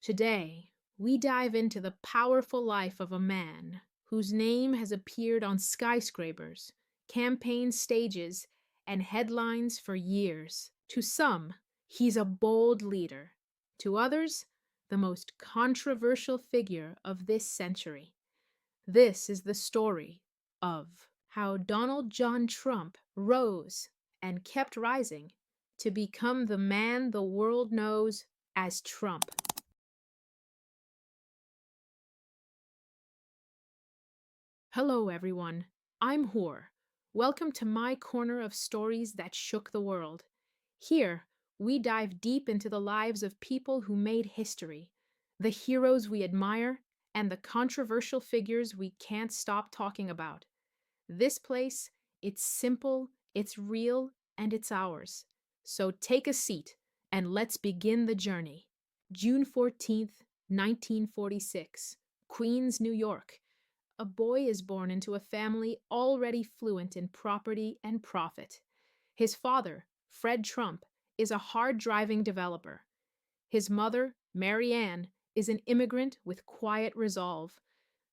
Today, we dive into the powerful life of a man whose name has appeared on skyscrapers, campaign stages, and headlines for years. To some, he's a bold leader. To others, the most controversial figure of this century. This is the story of how Donald John Trump rose and kept rising to become the man the world knows as Trump. Hello, everyone. I'm Hoor. Welcome to my corner of stories that shook the world. Here, we dive deep into the lives of people who made history, the heroes we admire, and the controversial figures we can't stop talking about. This place, it's simple, it's real, and it's ours. So take a seat and let's begin the journey. June 14th, 1946, Queens, New York. A boy is born into a family already fluent in property and profit. His father, Fred Trump, is a hard-driving developer. His mother, Mary Ann, is an immigrant with quiet resolve.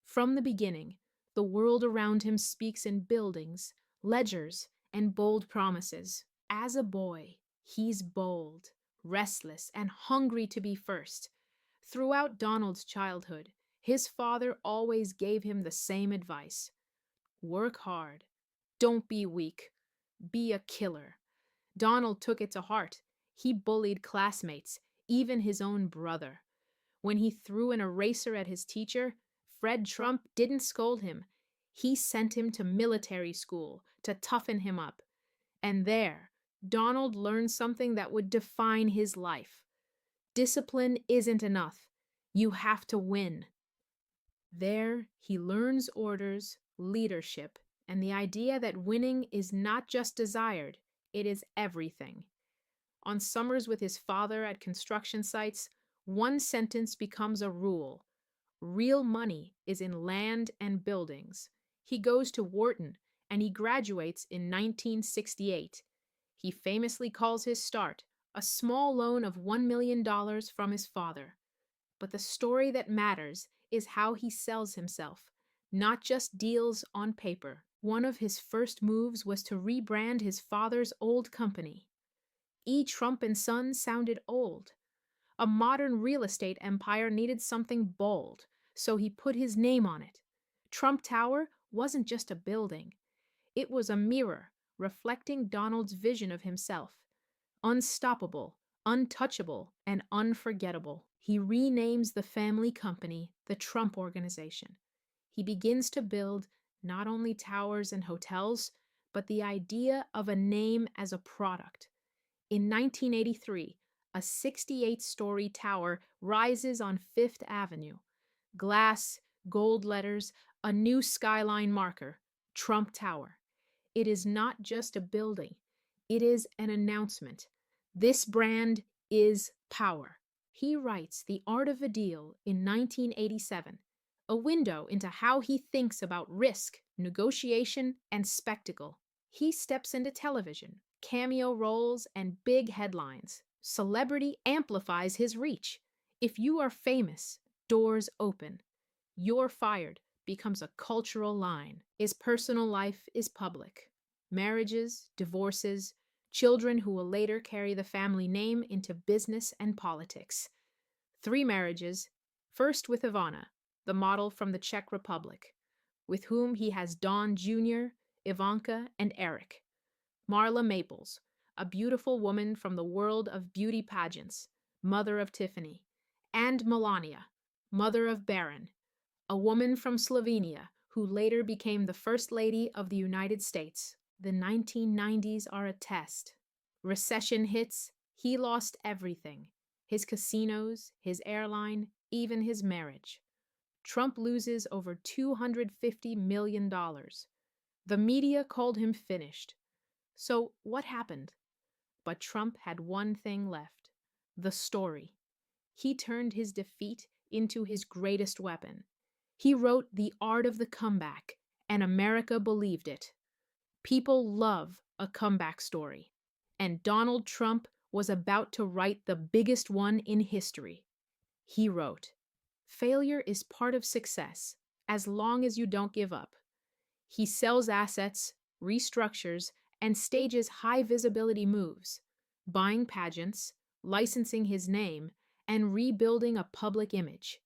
From the beginning, the world around him speaks in buildings, ledgers, and bold promises. As a boy, he's bold, restless, and hungry to be first. Throughout Donald's childhood, his father always gave him the same advice: work hard, don't be weak, be a killer. Donald took it to heart. He bullied classmates, even his own brother. When he threw an eraser at his teacher, Fred Trump didn't scold him. He sent him to military school to toughen him up. And there, Donald learned something that would define his life. Discipline isn't enough. You have to win. There, he learns orders, leadership, and the idea that winning is not just desired, it is everything. On summers with his father at construction sites, one sentence becomes a rule: real money is in land and buildings. He goes to Wharton and he graduates in 1968. He famously calls his start a small loan of $1 million from his father. But the story that matters is how he sells himself, not just deals on paper. One of his first moves was to rebrand his father's old company. E. Trump and Son sounded old. A modern real estate empire needed something bold, so he put his name on it. Trump Tower wasn't just a building. It was a mirror reflecting Donald's vision of himself: unstoppable, untouchable, and unforgettable. He renames the family company the Trump Organization. He begins to build not only towers and hotels, but the idea of a name as a product. In 1983, a 68-story tower rises on Fifth Avenue. Glass, gold letters, a new skyline marker: Trump Tower. It is not just a building, it is an announcement. This brand is power. He writes The Art of a Deal in 1987, a window into how he thinks about risk, negotiation, and spectacle. He steps into television, cameo roles, and big headlines. Celebrity amplifies his reach. If you are famous, doors open. You're fired becomes a cultural line. His personal life is public. Marriages, divorces, children who will later carry the family name into business and politics. 3 marriages, first with Ivana, the model from the Czech Republic, with whom he has Don Jr., Ivanka, and Eric. Marla Maples, a beautiful woman from the world of beauty pageants, mother of Tiffany, and Melania, mother of Baron, a woman from Slovenia who later became the First Lady of the United States. The 1990s are a test. Recession hits, he lost everything: his casinos, his airline, even his marriage. Trump loses over $250 million. The media called him finished. So what happened? But Trump had one thing left: the story. He turned his defeat into his greatest weapon. He wrote The Art of the Comeback, and America believed it. People love a comeback story, and Donald Trump was about to write the biggest one in history. He wrote, "Failure is part of success as long as you don't give up." He sells assets, restructures, and stages high visibility moves, buying pageants, licensing his name, and rebuilding a public image.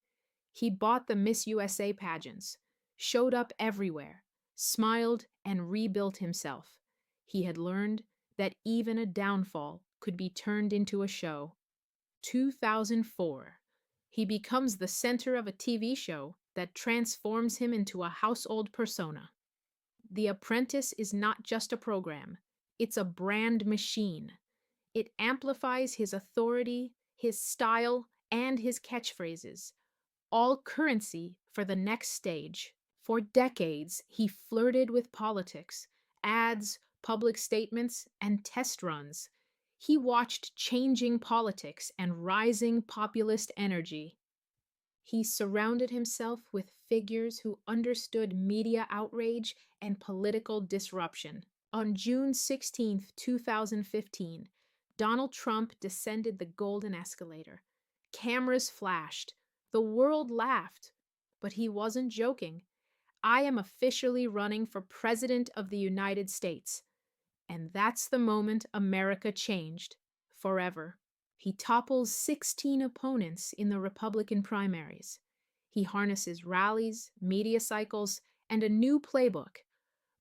He bought the Miss USA pageants, showed up everywhere, smiled, and rebuilt himself. He had learned that even a downfall could be turned into a show. 2004. He becomes the center of a TV show that transforms him into a household persona. The Apprentice is not just a program, it's a brand machine. It amplifies his authority, his style, and his catchphrases, all currency for the next stage. For decades, he flirted with politics, ads, public statements, and test runs. He watched changing politics and rising populist energy. He surrounded himself with figures who understood media outrage and political disruption. On June 16, 2015, Donald Trump descended the golden escalator. Cameras flashed. The world laughed. But he wasn't joking. "I am officially running for President of the United States." And that's the moment America changed forever. He topples 16 opponents in the Republican primaries. He harnesses rallies, media cycles, and a new playbook.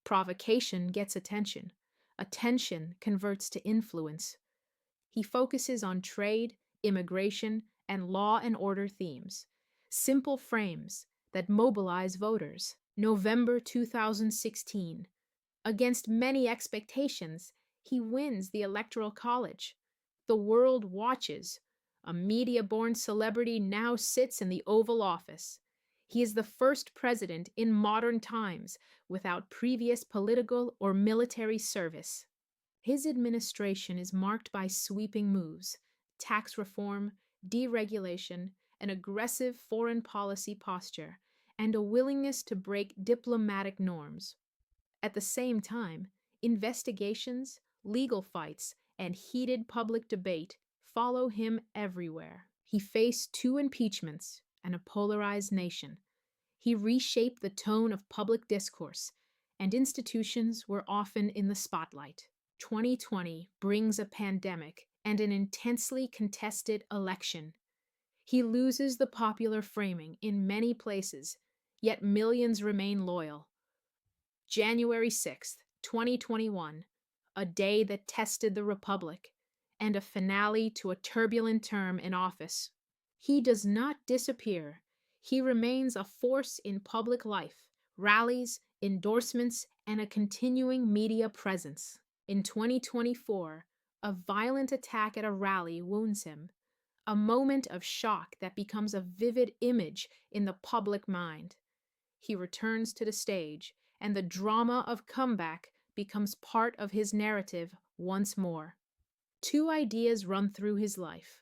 Provocation gets attention. Attention converts to influence. He focuses on trade, immigration, and law and order themes. Simple frames that mobilize voters. November 2016. Against many expectations, he wins the Electoral College. The world watches. A media-born celebrity now sits in the Oval Office. He is the first president in modern times without previous political or military service. His administration is marked by sweeping moves, tax reform, deregulation, an aggressive foreign policy posture, and a willingness to break diplomatic norms. At the same time, investigations, legal fights, and heated public debate follow him everywhere. He faced 2 impeachments and a polarized nation. He reshaped the tone of public discourse, and institutions were often in the spotlight. 2020 brings a pandemic and an intensely contested election. He loses the popular framing in many places, yet millions remain loyal. January 6th, 2021, a day that tested the Republic, and a finale to a turbulent term in office. He does not disappear. He remains a force in public life, rallies, endorsements, and a continuing media presence. In 2024, a violent attack at a rally wounds him, a moment of shock that becomes a vivid image in the public mind. He returns to the stage, and the drama of comeback becomes part of his narrative once more. 2 ideas run through his life.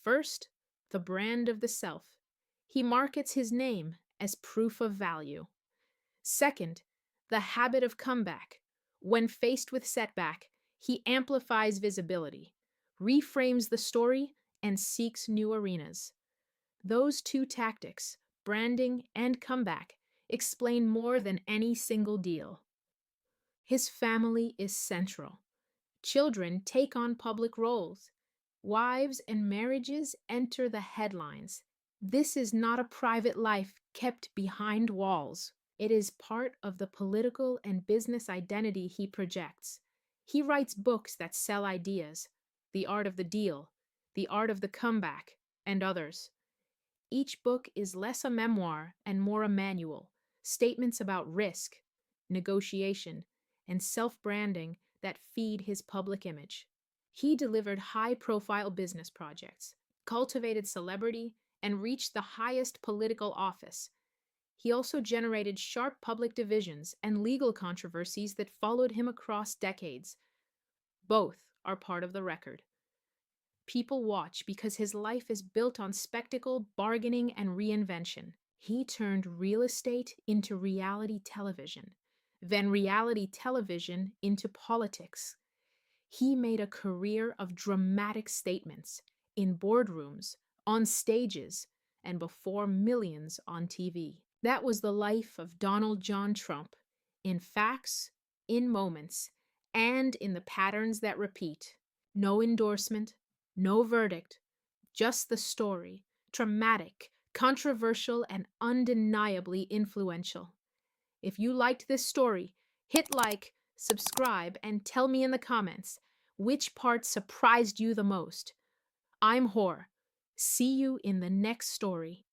First, the brand of the self. He markets his name as proof of value. Second, the habit of comeback. When faced with setback, he amplifies visibility, reframes the story, and seeks new arenas. Those 2 tactics, branding and comeback, explain more than any single deal. His family is central. Children take on public roles. Wives and marriages enter the headlines. This is not a private life kept behind walls. It is part of the political and business identity he projects. He writes books that sell ideas, The Art of the Deal, The Art of the Comeback, and others. Each book is less a memoir and more a manual, statements about risk, negotiation, and self-branding that feed his public image. He delivered high-profile business projects, cultivated celebrity, and reached the highest political office. He also generated sharp public divisions and legal controversies that followed him across decades. Both are part of the record. People watch because his life is built on spectacle, bargaining, and reinvention. He turned real estate into reality television, then reality television into politics. He made a career of dramatic statements in boardrooms, on stages, and before millions on TV. That was the life of Donald John Trump, in facts, in moments, and in the patterns that repeat. No endorsement, no verdict, just the story, traumatic, controversial, and undeniably influential. If you liked this story, hit like, subscribe, and tell me in the comments which part surprised you the most. I'm Hor. See you in the next story.